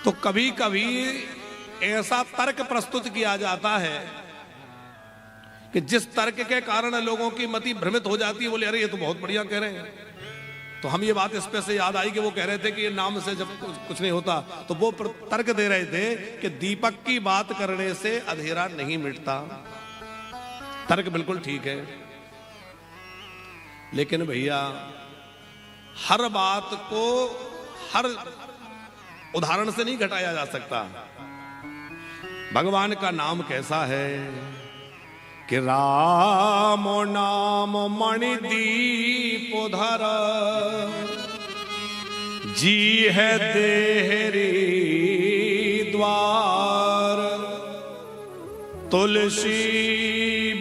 तो कभी कभी ऐसा तर्क प्रस्तुत किया जाता है कि जिस तर्क के कारण लोगों की मति भ्रमित हो जाती है, बोले अरे ये तो बहुत बढ़िया कह रहे हैं। तो हम ये बात इस पे से याद आई कि वो कह रहे थे कि ये नाम से जब कुछ नहीं होता, तो वो तर्क दे रहे थे कि दीपक की बात करने से अंधेरा नहीं मिटता। तर्क बिल्कुल ठीक है, लेकिन भैया हर बात को हर उदाहरण से नहीं घटाया जा सकता। भगवान का नाम कैसा है कि राम नाम मणिदीप धर, जी है देहरी द्वार, तुलसी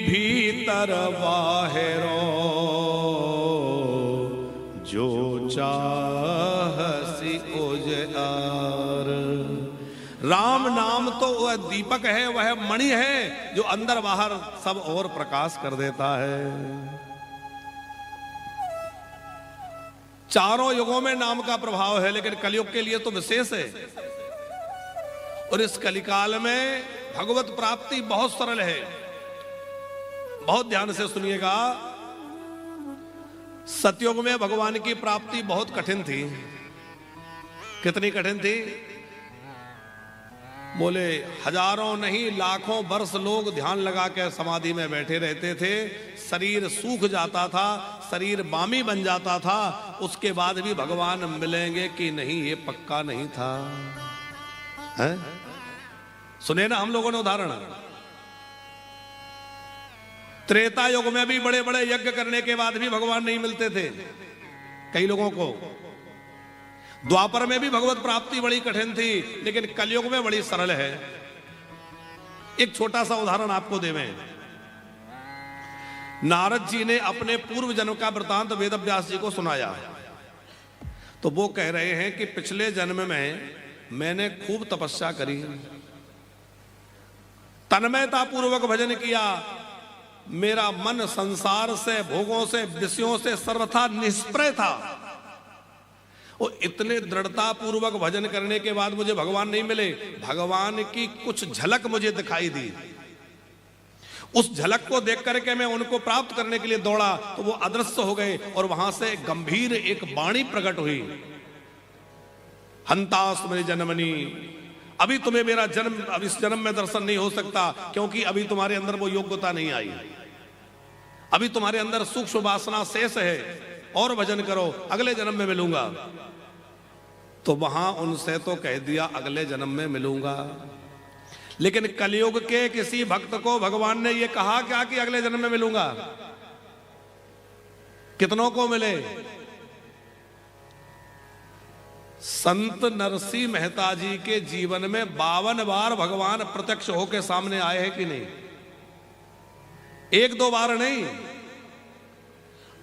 भीतर बाहरो, जो चाहसी उजियार। राम नाम तो वह दीपक है, वह मणि है जो अंदर बाहर सब और प्रकाश कर देता है। चारों युगों में नाम का प्रभाव है, लेकिन कलयुग के लिए तो विशेष है। और इस कलिकाल में भगवत प्राप्ति बहुत सरल है। बहुत ध्यान से सुनिएगा, सतयुग में भगवान की प्राप्ति बहुत कठिन थी। कितनी कठिन थी? बोले हजारों नहीं लाखों वर्ष लोग ध्यान लगा के समाधि में बैठे रहते थे, शरीर सूख जाता था, शरीर बामी बन जाता था, उसके बाद भी भगवान मिलेंगे कि नहीं ये पक्का नहीं था। है? सुने ना हम लोगों ने उदाहरण। त्रेता युग में भी बड़े बड़े यज्ञ करने के बाद भी भगवान नहीं मिलते थे कई लोगों को। द्वापर में भी भगवत प्राप्ति बड़ी कठिन थी, लेकिन कलयुग में बड़ी सरल है। एक छोटा सा उदाहरण आपको देवें। नारद जी ने अपने पूर्व जन्म का वृतांत वेदव्यास जी को सुनाया। तो वो कह रहे हैं कि पिछले जन्म में मैंने खूब तपस्या करी, तन्मयता पूर्वक भजन किया, मेरा मन संसार से, भोगों से, विषयों से सर्वथा निष्प्रय था। और इतने दृढ़ता पूर्वक भजन करने के बाद मुझे भगवान नहीं मिले। भगवान की कुछ झलक मुझे दिखाई दी। उस झलक को देख करके मैं उनको प्राप्त करने के लिए दौड़ा, तो वो अदृश्य हो गए और वहां से गंभीर एक वाणी प्रकट हुई। हंतास्मि जन्मनि, अभी तुम्हें मेरा जन्म, अब इस जन्म में दर्शन नहीं हो सकता, क्योंकि अभी तुम्हारे अंदर वो योग्यता नहीं आई। अभी तुम्हारे अंदर सूक्ष्म वासना शेष है, और भजन करो, अगले जन्म में मिलूंगा। तो वहां उनसे तो कह दिया अगले जन्म में मिलूंगा। लेकिन कलयुग के किसी भक्त को भगवान ने यह कहा क्या कि अगले जन्म में मिलूंगा? कितनों को मिले? संत नरसिंह मेहता जी के जीवन में 52 बार भगवान प्रत्यक्ष होकर सामने आए हैं कि नहीं? एक दो बार नहीं,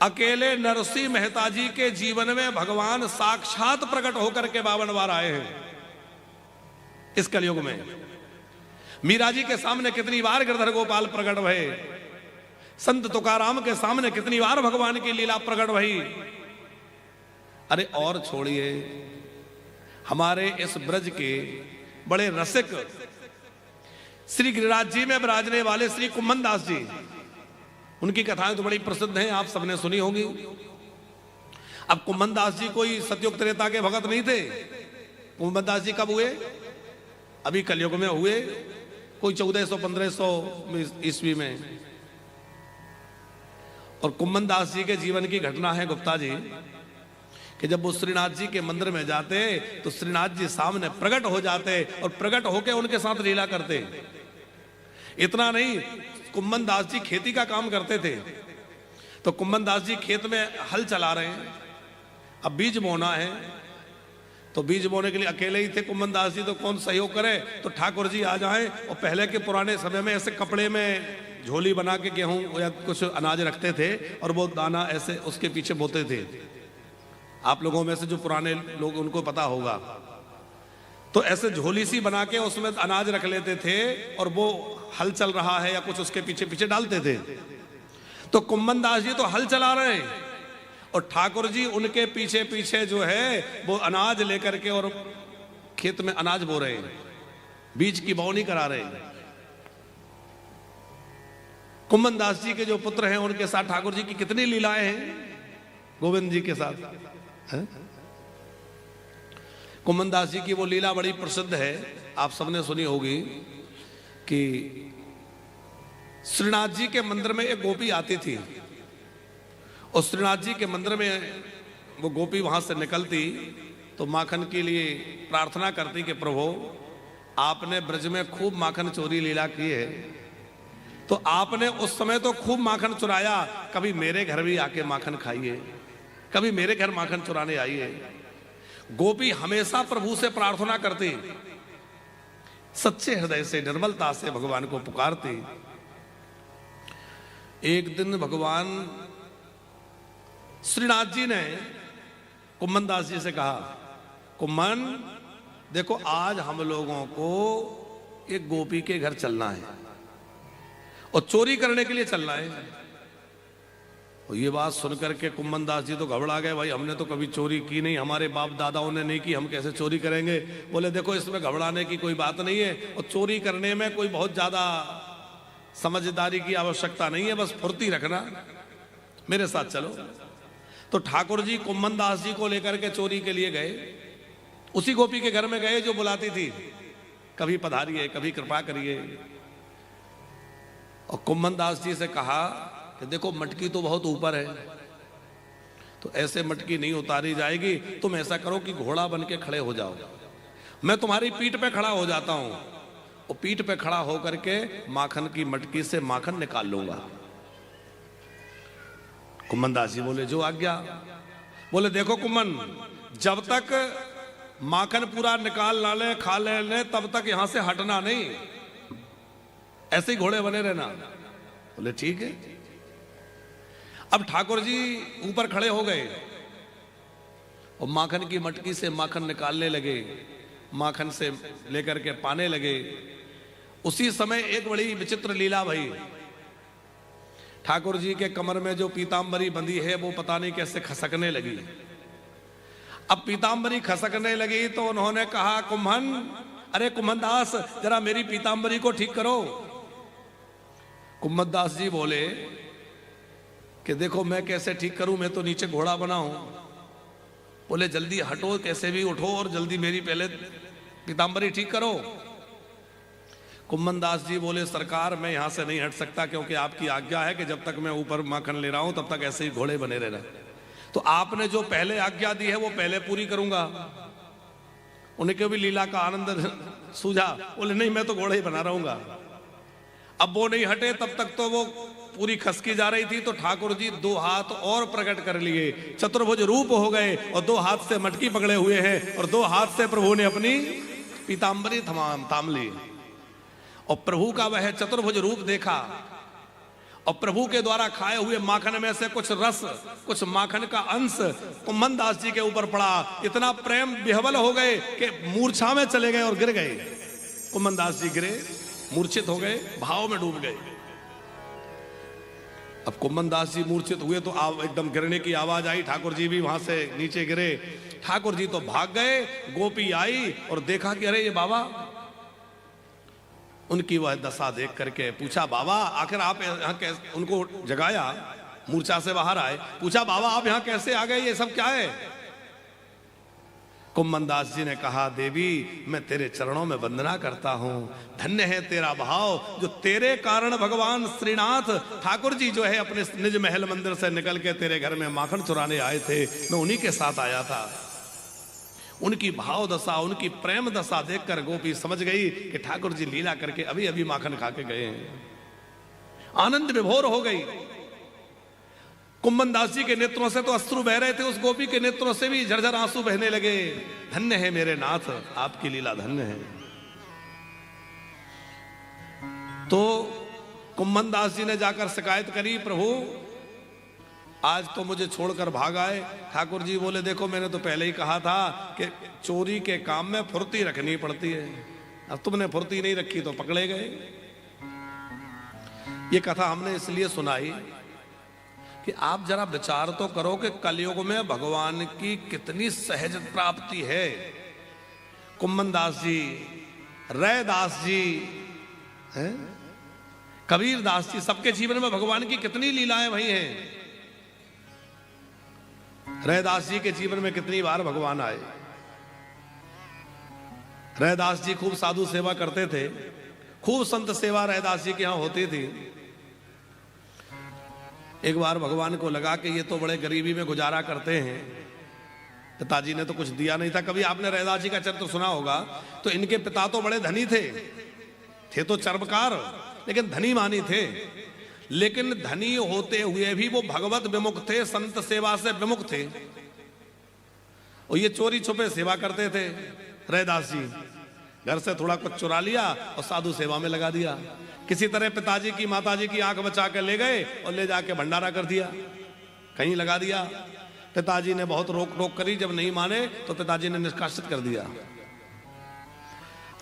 अकेले नरसिंह मेहता जी के जीवन में भगवान साक्षात प्रकट होकर के 52 बार आए हैं इस कलयुग में। मीरा जी के सामने कितनी बार गिरधर गोपाल प्रकट भये, संत तुकाराम के सामने कितनी बार भगवान की लीला प्रकट भई। अरे और छोड़िए, हमारे इस ब्रज के बड़े रसिक श्री गिरिराज जी में विराजने वाले श्री कुम्भन दास जी, उनकी कथाएं तो बड़ी प्रसिद्ध हैं, आप सबने सुनी होंगी। अब कुम्भन दास जी कोई सतयुग त्रेता के भगत नहीं थे। कुम्भन दास जी कब हुए? अभी कलयुग में हुए, कोई 1400-1500 ईस्वी में। और कुम्भन दास जी के जीवन की घटना है गुप्ता जी, कि जब वो श्रीनाथ जी के मंदिर में जाते तो श्रीनाथ जी सामने प्रकट हो जाते और प्रकट होकर उनके साथ लीला करते। इतना नहीं, कुम्भन दास जी खेती का काम करते थे। तो कुम्भन दास जी खेत में हल चला रहे हैं, अब बीज बोना है। तो बीज बोने के लिए अकेले ही थे कुम्भन दास जी, तो कौन सहयोग करे? तो ठाकुर जी आ जाएं। और पहले के पुराने समय में ऐसे कपड़े में झोली बना के गेहूं या कुछ अनाज रखते थे और वो दाना ऐसे उसके पीछे बोते थे। आप लोगों में से जो पुराने लोग उनको पता होगा। तो ऐसे झोली सी बना के उसमें अनाज रख लेते थे और वो हल चल रहा है या कुछ उसके पीछे पीछे डालते थे। तो कुम्भन दास जी तो हल चला रहे हैं और ठाकुर जी उनके पीछे पीछे जो है वो अनाज लेकर के और खेत में अनाज बो रहे हैं, बीज की बोनी करा रहे हैं। कुम्भन दास जी के जो पुत्र हैं उनके साथ ठाकुर जी की कितनी लीलाएं हैं गोविंद जी के साथ है? कुम्भन दास जी की वो लीला बड़ी प्रसिद्ध है, आप सबने सुनी होगी कि श्रीनाथ जी के मंदिर में एक गोपी आती थी और श्रीनाथ जी के मंदिर में वो गोपी वहां से निकलती तो माखन के लिए प्रार्थना करती कि प्रभु आपने ब्रज में खूब माखन चोरी लीला की है, तो आपने उस समय तो खूब माखन चुराया, कभी मेरे घर भी आके माखन खाइए, कभी मेरे घर माखन चुराने आइए। गोपी हमेशा प्रभु से प्रार्थना करती, सच्चे हृदय से निर्मलता से भगवान को पुकारती। एक दिन भगवान श्रीनाथ जी ने कुम्भन दास जी से कहा, कुम्भन देखो आज हम लोगों को एक गोपी के घर चलना है और चोरी करने के लिए चलना है। और ये बात सुनकर के कुम्भन दास जी तो घबरा गए, भाई हमने तो कभी चोरी की नहीं, हमारे बाप दादाओं ने नहीं की, हम कैसे चोरी करेंगे। बोले देखो इसमें घबराने की कोई बात नहीं है और चोरी करने में कोई बहुत ज्यादा समझदारी की आवश्यकता नहीं है, बस फुर्ती रखना, मेरे साथ चलो। तो ठाकुर जी कुम्भन दास जी को लेकर के चोरी के लिए गए, उसी गोपी के घर में गए जो बुलाती थी, कभी पधारिए कभी कृपा करिए। और कुम्भन दास जी से कहा कि देखो मटकी तो बहुत ऊपर है, तो ऐसे मटकी नहीं उतारी जाएगी, तुम ऐसा करो कि घोड़ा बन के खड़े हो जाओ, मैं तुम्हारी पीठ पे खड़ा हो जाता हूं और पीठ पे खड़ा होकर के माखन की मटकी से माखन निकाल लूंगा। कुम्भन दास जी बोले जो आज्ञा। बोले देखो कुम्भन, जब तक माखन पूरा निकाल ना ले खा ले तब तक यहां से हटना नहीं, ऐसे ही घोड़े बने रहना। बोले ठीक है। अब ठाकुर जी ऊपर खड़े हो गए और माखन की मटकी से माखन निकालने लगे, माखन से लेकर के पाने लगे। उसी समय एक बड़ी विचित्र लीला भई, ठाकुर जी के कमर में जो पीतांबरी बंधी है वो पता नहीं कैसे खसकने लगी। अब पीतांबरी खसकने लगी तो उन्होंने कहा कुम्भन, अरे कुम्भन दास जरा मेरी पीतांबरी को ठीक करो। कुम्भन दास जी बोले कि देखो मैं कैसे ठीक करूं, मैं तो नीचे घोड़ा बना हूं। बोले जल्दी हटो, कैसे भी उठो और जल्दी मेरी पहले पीतांबरी ठीक करो। कुम्भन दास जी बोले सरकार मैं यहां से नहीं हट सकता, क्योंकि आपकी आज्ञा है कि जब तक मैं ऊपर माखन ले रहा हूं तब तक ऐसे ही घोड़े बने रहना, तो आपने जो पहले आज्ञा दी है वो पहले पूरी करूंगा। उनके भी लीला का आनंद सूझा, बोले नहीं मैं तो घोड़े ही बना रहूंगा। अब वो नहीं हटे तब तक तो वो पूरी खसकी जा रही थी, तो ठाकुर जी दो हाथ और प्रकट कर लिए, चतुर्भुज रूप हो गए और दो हाथ से मटकी पकड़े हुए हैं और दो हाथ से प्रभु ने अपनी पीतांबरी थाम ली। और प्रभु का वह चतुर्भुज रूप देखा और प्रभु के द्वारा खाए हुए माखन में से कुछ रस, कुछ माखन का अंश कुम्भन दास जी के ऊपर पड़ा। इतना प्रेम विह्वल हो गए कि मूर्छा में चले गए और गिर गए। कुम्भन दास जी गिरे, मूर्छित हो गए, भाव में डूब गए। अब कुम्भन दास जी मूर्छित हुए तो एकदम गिरने की आवाज आई, ठाकुर जी भी वहां से नीचे गिरे। ठाकुर जी तो भाग गए, गोपी आई और देखा कि अरे ये बाबा। उनकी वह दशा देख करके पूछा बाबा आखिर आप यहाँ कैसे, उनको जगाया, मूर्छा से बाहर आए, पूछा बाबा आप यहाँ कैसे आ गए, ये सब क्या है। कुम्भन दास जी ने कहा देवी मैं तेरे चरणों में वंदना करता हूं, धन्य है तेरा भाव जो तेरे कारण भगवान श्रीनाथ ठाकुर जी जो है अपने निज महल मंदिर से निकल के तेरे घर में माखन चुराने आए थे, मैं उन्हीं के साथ आया था। उनकी भाव दशा, उनकी प्रेम दशा देखकर गोपी समझ गई कि ठाकुर जी लीला करके अभी अभी माखन खा के गए हैं। आनंद विभोर हो गई। कुम्भन दास जी के नेत्रों से तो अश्रु बह रहे थे, उस गोपी के नेत्रों से भी झरझर आंसू बहने लगे। धन्य है मेरे नाथ, आपकी लीला धन्य है। तो कुम्भन दास जी ने जाकर शिकायत करी, प्रभु आज तो मुझे छोड़कर भाग आए। ठाकुर जी बोले देखो मैंने तो पहले ही कहा था कि चोरी के काम में फुर्ती रखनी पड़ती है, अब तुमने फुर्ती नहीं रखी तो पकड़े गए। ये कथा हमने इसलिए सुनाई कि आप जरा विचार तो करो कि कलयुग में भगवान की कितनी सहज प्राप्ति है। कुम्मन दास जी, रैदास जी, कबीर दास जी, सबके जीवन में भगवान की कितनी लीलाएं भई हैं। रैदास जी के जीवन में कितनी बार भगवान आए। रैदास जी खूब साधु सेवा करते थे, खूब संत सेवा रैदास जी के यहां होती थी। एक बार भगवान को लगा कि ये तो बड़े गरीबी में गुजारा करते हैं, पिताजी ने तो कुछ दिया नहीं था। कभी आपने रैदास जी का चरित्र सुना होगा, तो इनके पिता तो बड़े धनी थे तो चर्मकार, लेकिन धनी मानी थे। लेकिन धनी होते हुए भी वो भगवत विमुख थे, संत सेवा से विमुख थे, और ये चोरी छुपे सेवा करते थे। रैदास जी घर से थोड़ा कुछ चुरा लिया और साधु सेवा में लगा दिया। किसी तरह पिताजी की माताजी की आंख बचा के ले गए और ले जाके भंडारा कर दिया, कहीं लगा दिया। पिताजी ने बहुत रोक टोक करी, जब नहीं माने तो पिताजी ने निष्कासित कर दिया।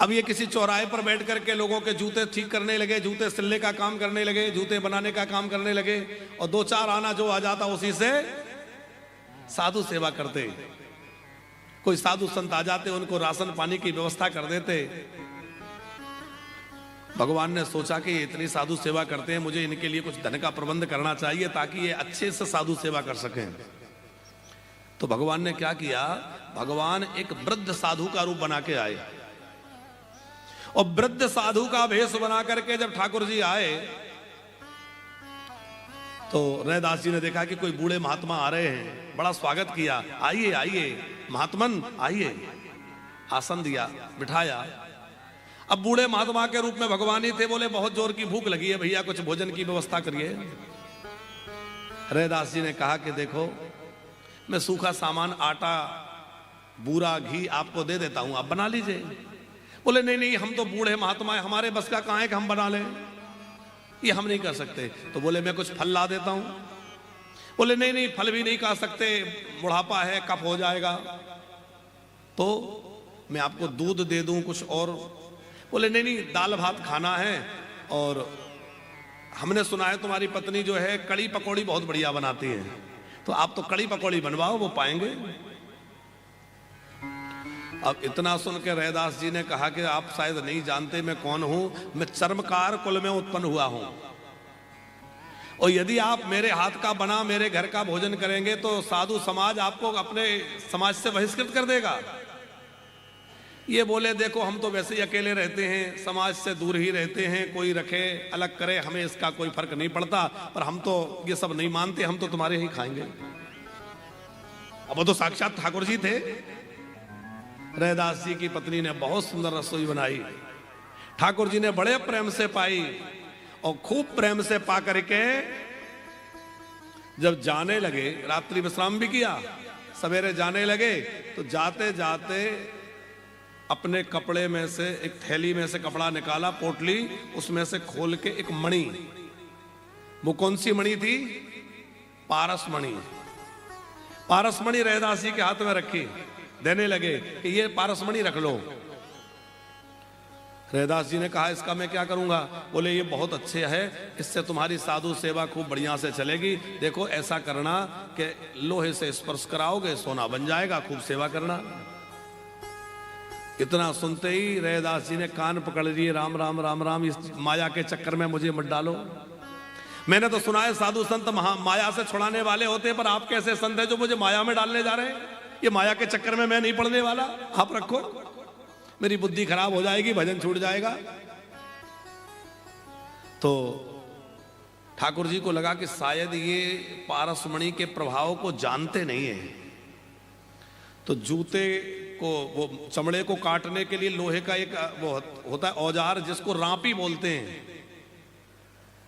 अब ये किसी चौराहे पर बैठ करके लोगों के जूते ठीक करने लगे, जूते सिलने का काम करने लगे, जूते बनाने का काम करने लगे, और दो चार आना जो आ जाता उसी से साधु सेवा करते। कोई साधु संत आ जाते, उनको राशन पानी की व्यवस्था कर देते। भगवान ने सोचा कि ये इतनी साधु सेवा करते हैं, मुझे इनके लिए कुछ धन का प्रबंध करना चाहिए ताकि ये अच्छे से साधु सेवा कर सकें। तो भगवान ने क्या किया, भगवान एक वृद्ध साधु का रूप बना के आए, और वृद्ध साधु का भेष बना करके जब ठाकुर जी आए तो रैदास जी ने देखा कि कोई बूढ़े महात्मा आ रहे हैं, बड़ा स्वागत किया। आइए आइए महात्मन आइए, आसन दिया, बिठाया। अब बूढ़े महात्मा के रूप में भगवान ही थे, बोले बहुत जोर की भूख लगी है भैया, कुछ भोजन की व्यवस्था करिए। रैदास जी ने कहा कि देखो मैं सूखा सामान, आटा, बूरा, घी आपको दे देता हूं, आप बना लीजिए। बोले नहीं नहीं, हम तो बूढ़े महात्मा है, हमारे बस का कहां है कि हम बना लें, ये हम नहीं कर सकते। तो बोले मैं कुछ फल ला देता हूं। बोले नहीं नहीं, फल भी नहीं खा सकते, बुढ़ापा है, कफ हो जाएगा, तो मैं आपको दूध दे दूं कुछ और। बोले नहीं नहीं, दाल भात खाना है, और हमने सुना है तुम्हारी पत्नी जो है कड़ी पकौड़ी बहुत बढ़िया बनाती है, तो आप तो कड़ी पकौड़ी बनवाओ, वो पाएंगे। अब इतना सुन के रैदास जी ने कहा कि आप शायद नहीं जानते मैं कौन हूं, मैं चर्मकार कुल में उत्पन्न हुआ हूं, और यदि आप मेरे हाथ का बना मेरे घर का भोजन करेंगे तो साधु समाज आपको अपने समाज से बहिष्कृत कर देगा। ये बोले देखो हम तो वैसे ही अकेले रहते हैं, समाज से दूर ही रहते हैं, कोई रखे अलग करे हमें इसका कोई फर्क नहीं पड़ता, पर हम तो ये सब नहीं मानते, हम तो तुम्हारे ही खाएंगे। अब वो तो साक्षात ठाकुर जी थे। रैदास जी की पत्नी ने बहुत सुंदर रसोई बनाई, ठाकुर जी ने बड़े प्रेम से पाई, और खूब प्रेम से पा करके जब जाने लगे, रात्रि विश्राम भी किया, सवेरे जाने लगे, तो जाते जाते अपने कपड़े में से एक थैली में से कपड़ा निकाला, पोटली, उसमें से खोल के एक मणि, वो कौन सी मणि थी, पारस मणि, पारस मणि रैदास जी के हाथ में रखी, देने लगे कि ये पारस मणि रख लो। रैदास जी ने कहा इसका मैं क्या करूंगा। बोले ये बहुत अच्छे है, इससे तुम्हारी साधु सेवा खूब बढ़िया से चलेगी। देखो ऐसा करना कि लोहे से स्पर्श कराओगे सोना बन जाएगा, खूब सेवा करना। इतना सुनते ही रैदास जी ने कान पकड़ लिए, राम राम राम राम, इस माया के चक्कर में मुझे मत डालो। मैंने तो सुना है साधु संत माया से छुड़ाने वाले होते हैं, पर आप कैसे संत है जो मुझे माया में डालने जा रहे हैं। ये माया के चक्कर में मैं नहीं पड़ने वाला, आप रखो, मेरी बुद्धि खराब हो जाएगी, भजन छूट जाएगा। तो ठाकुर जी को लगा कि शायद ये पारसमणि के प्रभाव को जानते नहीं है, तो जूते को, वो चमड़े को काटने के लिए लोहे का एक वो होता है औजार, जिसको रांपी बोलते हैं,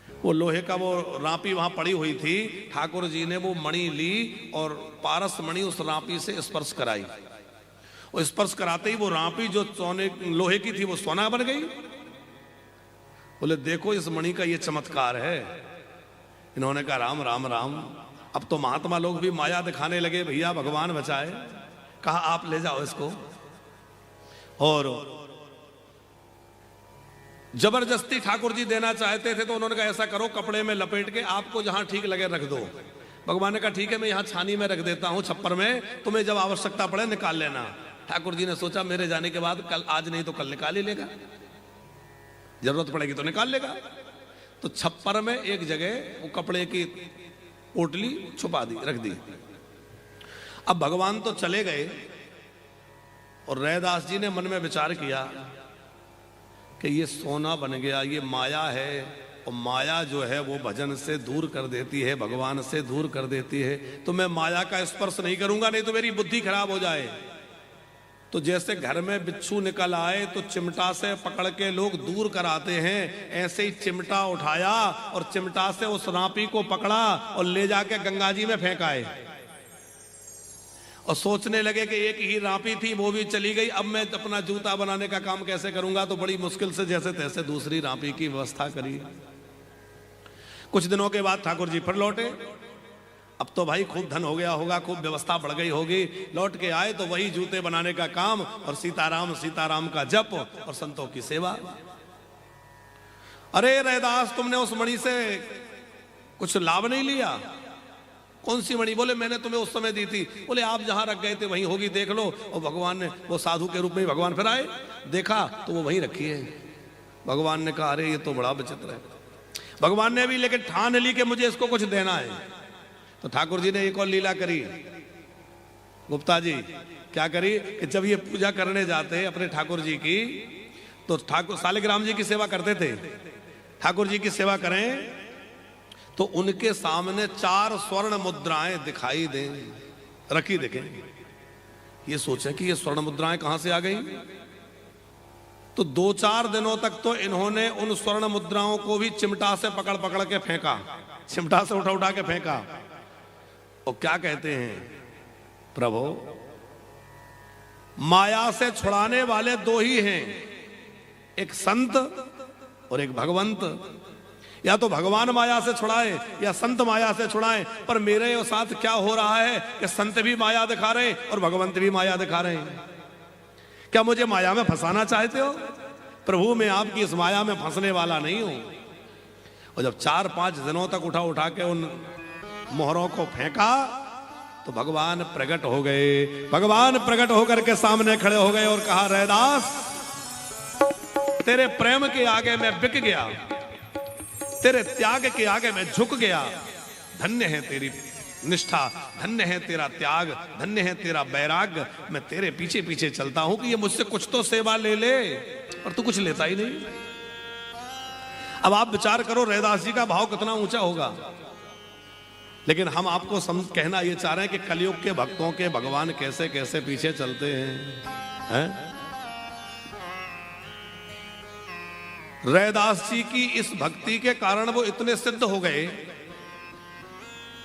वो लोहे का वो रांपी वहां पड़ी हुई थी। ठाकुर जी ने वो मणि ली और पारस मणि उस रांपी से स्पर्श कराई, और स्पर्श कराते ही वो रांपी जो सोने लोहे की थी वो सोना बन गई। बोले देखो इस मणि का ये चमत्कार है। इन्होंने कहा राम राम राम। अब तो महात्मा लोग भी माया दिखाने लगे, भैया भगवान बचाए। कहा आप ले जाओ इसको, और जबरदस्ती ठाकुर जी देना चाहते थे, तो उन्होंने कहा ऐसा करो कपड़े में लपेट के आपको जहां ठीक लगे रख दो। भगवान ने कहा ठीक है, मैं यहां छानी में रख देता हूं, छप्पर में, तुम्हें जब आवश्यकता पड़े निकाल लेना। ठाकुर जी ने सोचा मेरे जाने के बाद कल, आज नहीं तो कल निकाल ही लेगा, जरूरत पड़ेगी तो निकाल लेगा। तो छप्पर में एक जगह वो कपड़े की पोटली छुपा दी, रख दी। अब भगवान तो चले गए और रैदास जी ने मन में विचार किया कि ये सोना बन गया, ये माया है, और माया जो है वो भजन से दूर कर देती है, भगवान से दूर कर देती है। तो मैं माया का स्पर्श नहीं करूंगा, नहीं तो मेरी बुद्धि खराब हो जाए। तो जैसे घर में बिच्छू निकल आए तो चिमटा से पकड़ के लोग दूर कराते हैं, ऐसे ही चिमटा उठाया और चिमटा से उस रापी को पकड़ा और ले जाके गंगा जी में फेंकाए। और सोचने लगे कि एक ही रापी थी, वो भी चली गई, अब मैं अपना जूता बनाने का काम कैसे करूंगा। तो बड़ी मुश्किल से जैसे तैसे दूसरी रापी की व्यवस्था करी। कुछ दिनों के बाद ठाकुर जी फिर लौटे। अब तो भाई खूब धन हो गया होगा, खूब व्यवस्था बढ़ गई होगी। लौट के आए तो वही जूते बनाने का काम और सीताराम सीताराम का जप और संतों की सेवा। अरे रैदास, तुमने उस मणि से कुछ लाभ नहीं लिया? कौन सी मणि? बोले मैंने तुम्हें उस समय दी थी। बोले आप जहां रख गए थे वहीं होगी, देख लो। और भगवान ने, वो साधु के रूप में भगवान फिर आए, देखा तो वो वहीं रखी है। भगवान ने कहा अरे ये तो बड़ा विचित्र है। भगवान ने भी लेकिन ठान ली कि मुझे इसको कुछ देना है। तो ठाकुर जी ने एक और लीला करी, गुप्ता जी क्या करी कि जब ये पूजा करने जाते हैं अपने ठाकुर जी की, तो ठाकुर सालिग्राम जी की सेवा करते थे। ठाकुर जी की सेवा करें तो उनके सामने 4 स्वर्ण मुद्राएं दिखाई दें, रखी दिखें। ये सोचें कि ये स्वर्ण मुद्राएं कहां से आ गई। तो 2-4 दिनों तक तो इन्होंने उन स्वर्ण मुद्राओं को भी चिमटा से पकड़ पकड़ के फेंका, चिमटा से उठा उठा के फेंका। और क्या कहते हैं, प्रभु माया से छुड़ाने वाले 2 ही हैं, एक संत और एक भगवंत। या तो भगवान माया से छुड़ाए या संत माया से छुड़ाए। पर मेरे साथ क्या हो रहा है कि संत भी माया दिखा रहे हैं और भगवंत भी माया दिखा रहे हैं। क्या मुझे माया में फंसाना चाहते हो? प्रभु मैं आपकी इस माया में फंसने वाला नहीं हूं। और जब 4-5 दिनों तक उठा उठा के उन मोहरों को फेंका तो भगवान प्रकट हो गए। भगवान प्रकट होकर के सामने खड़े हो गए और कहा रैदास, तेरे प्रेम के आगे मैं बिक गया, तेरे त्याग के आगे मैं झुक गया। धन्य है तेरी निष्ठा, धन्य है तेरा त्याग, धन्य है तेरा वैराग्य। मैं तेरे पीछे पीछे चलता हूं कि ये मुझसे कुछ तो सेवा ले ले, पर तू कुछ लेता ही नहीं। अब आप विचार करो रैदास जी का भाव कितना ऊंचा होगा। लेकिन हम आपको कहना ये चाह रहे हैं कि कलयुग के भक्तों के भगवान कैसे कैसे पीछे चलते हैं? रैदास जी की इस भक्ति के कारण वो इतने सिद्ध हो गए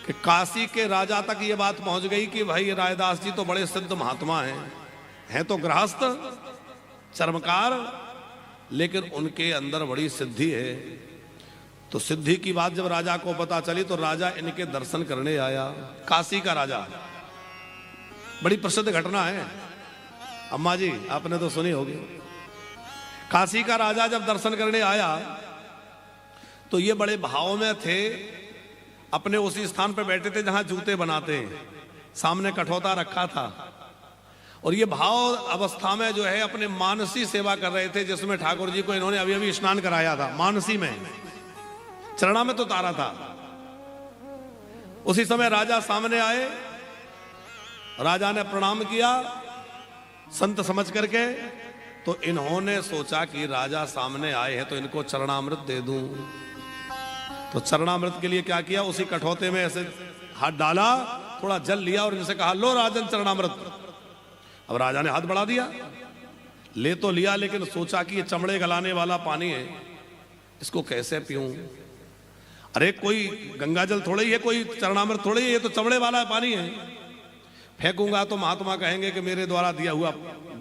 कि काशी के राजा तक ये बात पहुंच गई कि भाई रैदास जी तो बड़े सिद्ध महात्मा हैं तो गृहस्थ चर्मकार, लेकिन उनके अंदर बड़ी सिद्धि है। तो सिद्धि की बात जब राजा को पता चली तो राजा इनके दर्शन करने आया। काशी का राजा, बड़ी प्रसिद्ध घटना है, अम्मा जी आपने तो सुनी होगी। काशी का राजा जब दर्शन करने आया तो ये बड़े भाव में थे। अपने उसी स्थान पर बैठे थे जहां जूते बनाते हैं, सामने कठौता रखा था और ये भाव अवस्था में जो है अपने मानसी सेवा कर रहे थे, जिसमें ठाकुर जी को इन्होंने अभी अभी स्नान कराया था। मानसी में चरणा में तो उतारा था। उसी समय राजा सामने आए, राजा ने प्रणाम किया संत समझ करके। तो इन्होंने सोचा कि राजा सामने आए हैं तो इनको चरणामृत दे दूं। तो चरणामृत के लिए क्या किया, उसी कठौते में ऐसे हाथ डाला, थोड़ा जल लिया और इनसे कहा लो राजन चरणामृत। अब राजा ने हाथ बढ़ा दिया, ले तो लिया, लेकिन सोचा कि ये चमड़े गलाने वाला पानी है, इसको कैसे पीऊं। अरे कोई गंगा जल थोड़ा ही है, कोई चरणामृत थोड़ा ही है, ये तो चमड़े वाला पानी है। फेंकूंगा तो महात्मा कहेंगे कि मेरे द्वारा दिया हुआ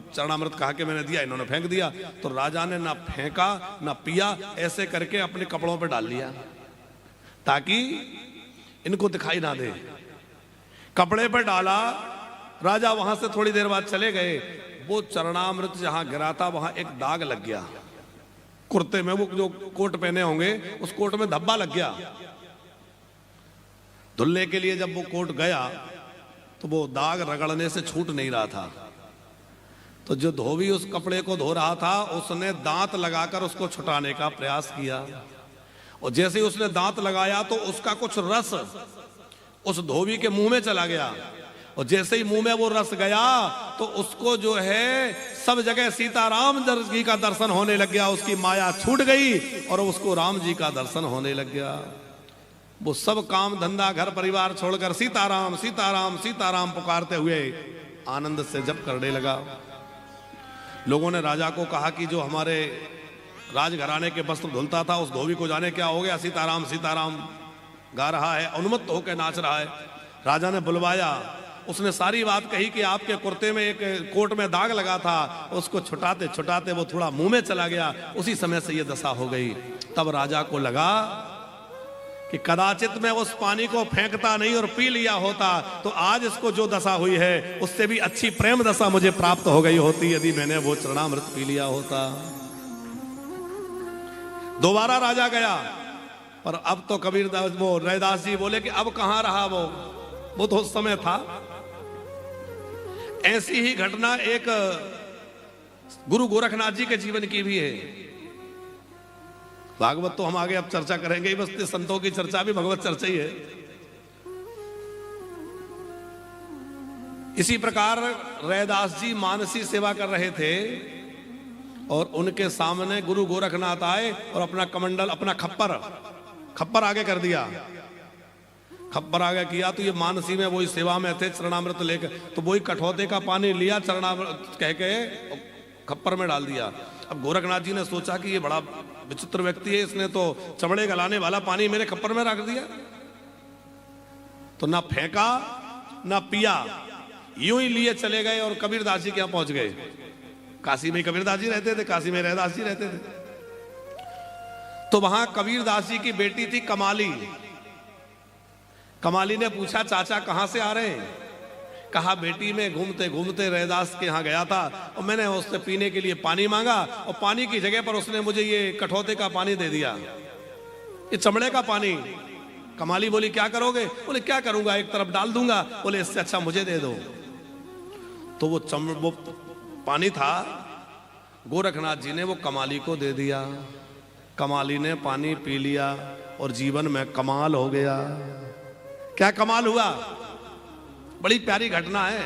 चरणामृत कहा कि मैंने दिया, इन्होंने फेंक दिया। तो राजा ने ना फेंका ना पिया, ऐसे करके अपने कपड़ों पे डाल लिया ताकि इनको दिखाई ना दे। कपड़े पे डाला, राजा वहां से थोड़ी देर बाद चले गए। वो चरणामृत जहां गिरा था वहां एक दाग लग गया, कुर्ते में, वो जो कोट पहने होंगे उस कोट में धब्बा लग गया। धुलने के लिए जब वो कोट गया तो वो दाग रगड़ने से छूट नहीं रहा था। तो जो धोबी उस कपड़े को धो रहा था उसने दांत लगाकर उसको छुटाने का प्रयास किया, और जैसे ही उसने दांत लगाया तो उसका कुछ रस उस धोबी के मुंह में चला गया, और जैसे ही मुंह में वो रस गया तो उसको जो है सब जगह सीताराम जी का दर्शन होने लग गया, उसकी माया छूट गई और उसको राम जी का दर्शन होने लग गया। वो सब काम धंधा घर परिवार छोड़कर सीताराम सीताराम सीताराम पुकारते हुए आनंद से जप करने लगा। लोगों ने राजा को कहा कि जो हमारे राजघराने के वस्त्र धुलता था उस धोबी को जाने क्या हो गया, सीताराम सीताराम गा रहा है, उन्मत्त होकर नाच रहा है। राजा ने बुलवाया, उसने सारी बात कही कि आपके कुर्ते में एक कोट में दाग लगा था, उसको छुटाते छुटाते वो थोड़ा मुंह में चला गया, उसी समय से ये दशा हो गई। तब राजा को लगा कि कदाचित मैं उस पानी को फेंकता नहीं और पी लिया होता तो आज इसको जो दशा हुई है उससे भी अच्छी प्रेम दशा मुझे प्राप्त हो गई होती यदि मैंने वो चरणामृत पी लिया होता। दोबारा राजा गया, पर अब तो कबीरदास वो रैदास जी बोले कि अब कहां रहा वो तो उस समय था। ऐसी ही घटना एक गुरु गोरखनाथ जी के जीवन की भी है। भागवत तो हम आगे अब चर्चा करेंगे ही, बस संतों की चर्चा भी भगवत चर्चा ही है। इसी प्रकार रैदास जी मानसी सेवा कर रहे थे और उनके सामने गुरु गोरखनाथ आए और अपना कमंडल अपना खप्पर आगे कर दिया। खप्पर आगे किया तो ये मानसी में वही सेवा में थे, चरणामृत लेकर, तो वही कठौते का पानी लिया, चरणामृत कह के खप्पर में डाल दिया। अब गोरखनाथ जी ने सोचा कि ये बड़ा विचित्र व्यक्ति है, इसने तो चमड़े गलाने वाला पानी मेरे खप्पर में रख दिया। तो ना फेंका ना पिया, यूं ही लिए चले गए और कबीरदास जी के यहां पहुंच गए। काशी में कबीरदास जी रहते थे, काशी में रैदास जी रहते थे। तो वहां कबीरदास जी की बेटी थी कमाली। कमाली ने पूछा चाचा कहां से आ रहे हैं? कहा बेटी में घूमते घूमते रैदास के यहां गया था और मैंने उससे पीने के लिए पानी मांगा और पानी की जगह पर उसने मुझे ये कठौते का पानी दे दिया, ये चमड़े का पानी। कमाली बोली क्या करोगे? बोले क्या करूंगा, एक तरफ डाल दूंगा। बोले इससे अच्छा मुझे दे दो। तो वो पानी था, गोरखनाथ जी ने वो कमाली को दे दिया। कमाली ने पानी पी लिया और जीवन में कमाल हो गया। क्या कमाल हुआ? बड़ी प्यारी घटना है।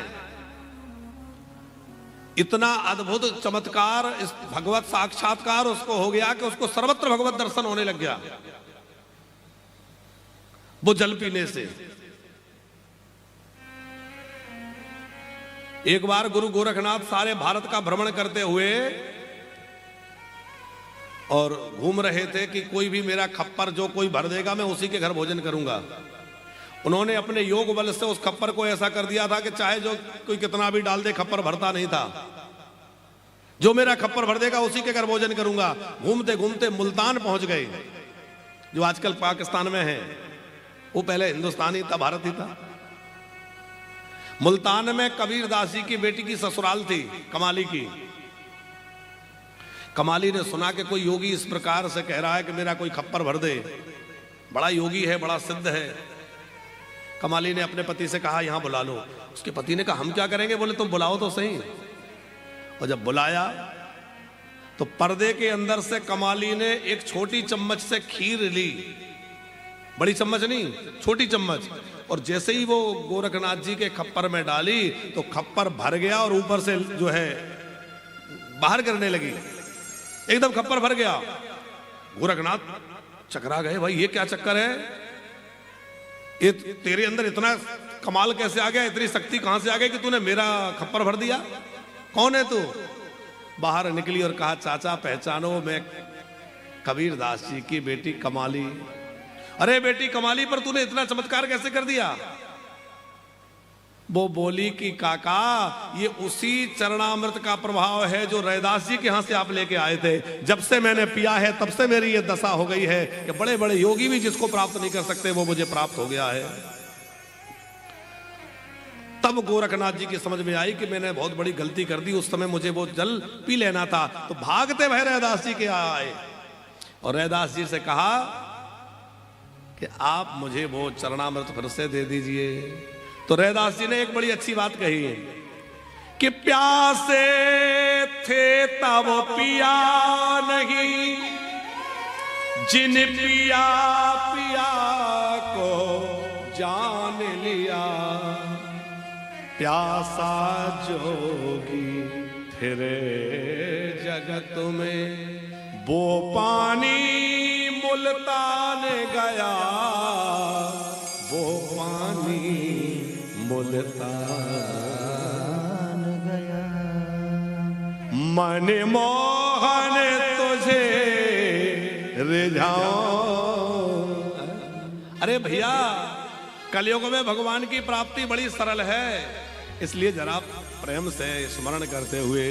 इतना अद्भुत चमत्कार, इस भगवत साक्षात्कार उसको हो गया कि उसको सर्वत्र भगवत दर्शन होने लग गया वो जल पीने से। एक बार गुरु गोरखनाथ सारे भारत का भ्रमण करते हुए और घूम रहे थे कि कोई भी मेरा खप्पर जो कोई भर देगा मैं उसी के घर भोजन करूंगा। उन्होंने अपने योग बल से उस खप्पर को ऐसा कर दिया था कि चाहे जो कोई कितना भी डाल दे खप्पर भरता नहीं था। जो मेरा खप्पर भर देगा उसी के घर भोजन करूंगा। घूमते घूमते मुल्तान पहुंच गए, जो आजकल पाकिस्तान में है, वो पहले हिंदुस्तान ही था, भारत ही था। मुल्तान में कबीरदास जी की बेटी की ससुराल थी, कमाली की। कमाली ने सुना कि कोई योगी इस प्रकार से कह रहा है कि मेरा कोई खप्पर भर दे, बड़ा योगी है, बड़ा सिद्ध है। कमाली ने अपने पति से कहा यहां बुला लो। उसके पति ने कहा हम क्या करेंगे? बोले तुम बुलाओ तो सही। और जब बुलाया तो पर्दे के अंदर से कमाली ने एक छोटी चम्मच से खीर ली, बड़ी चम्मच नहीं, छोटी चम्मच, और जैसे ही वो गोरखनाथ जी के खप्पर में डाली तो खप्पर भर गया और ऊपर से जो है बाहर गिरने लगी, एकदम खप्पर भर गया। गोरखनाथ चकरा गए, भाई ये क्या चक्कर है? ये तेरे अंदर इतना कमाल कैसे आ गया, इतनी शक्ति कहां से आ गई कि तूने मेरा खप्पर भर दिया? कौन है तू? बाहर निकली और कहा चाचा पहचानो, मैं कबीरदास जी की बेटी कमाली। अरे बेटी कमाली, पर तूने इतना चमत्कार कैसे कर दिया? वो बोली कि काका ये उसी चरणामृत का प्रभाव है जो रैदास जी के यहां से आप लेके आए थे। जब से मैंने पिया है तब से मेरी ये दशा हो गई है कि बड़े बड़े योगी भी जिसको प्राप्त नहीं कर सकते वो मुझे प्राप्त हो गया है। तब गोरखनाथ जी की समझ में आई कि मैंने बहुत बड़ी गलती कर दी, उस समय मुझे वो जल पी लेना था। तो भागते भय रैदास जी के आए और रैदास जी से कहा कि आप मुझे वो चरणामृत फिर से दे दीजिए। तो रैदास जी ने एक बड़ी अच्छी बात कही है कि प्यासे थे तब पिया नहीं, जिन पिया पिया को जान लिया। प्यासा जोगी फिरे जगत में, वो पानी मुल्तान गया, वो पानी मुल्तान गया। मन मोहन तुझे रिझाओ। अरे भैया, कलयुग में भगवान की प्राप्ति बड़ी सरल है, इसलिए जरा प्रेम से स्मरण करते हुए